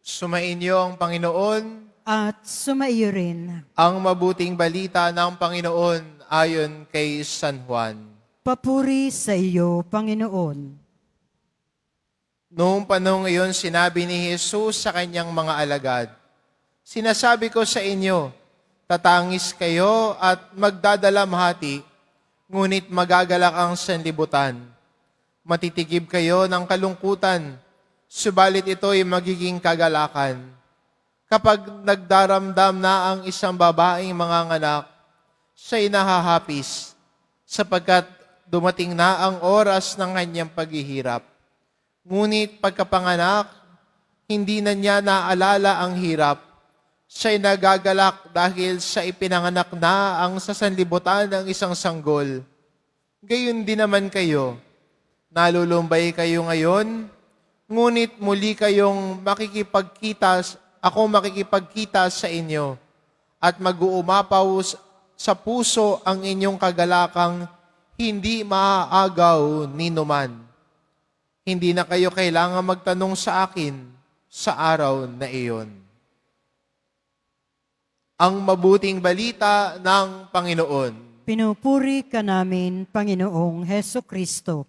Sumainyo ang Panginoon, At sumaiyo rin. ang mabuting balita ng Panginoon ayon kay San Juan. Papuri sa iyo, Panginoon. Noong panahon iyon, sinabi ni Jesus sa kanyang mga alagad, "Sinasabi ko sa inyo, tatangis kayo at magdadalamhati, ngunit magagalak ang sanlibutan. Matitigib kayo ng kalungkutan, subalit ito'y magiging kagalakan. Kapag nagdaramdam na ang isang babaeng manganganak, siya'y nahahapis, sapagkat dumating na ang oras ng kanyang paghihirap. Ngunit pagkapanganak, hindi na niya naalala ang hirap. Siya'y nagagalak dahil sa ipinanganak na ang sasanlibutan ng isang sanggol. Gayon din naman kayo. Nalulumbay kayo ngayon, ngunit muli kayong makikipagkita sa inyo at mag-uumapaw sa puso ang inyong kagalakang hindi maaagaw ni numan. Hindi na kayo kailangan magtanong sa akin sa araw na iyon." Ang mabuting balita ng Panginoon. Pinupuri ka namin, Panginoong Heso Kristo.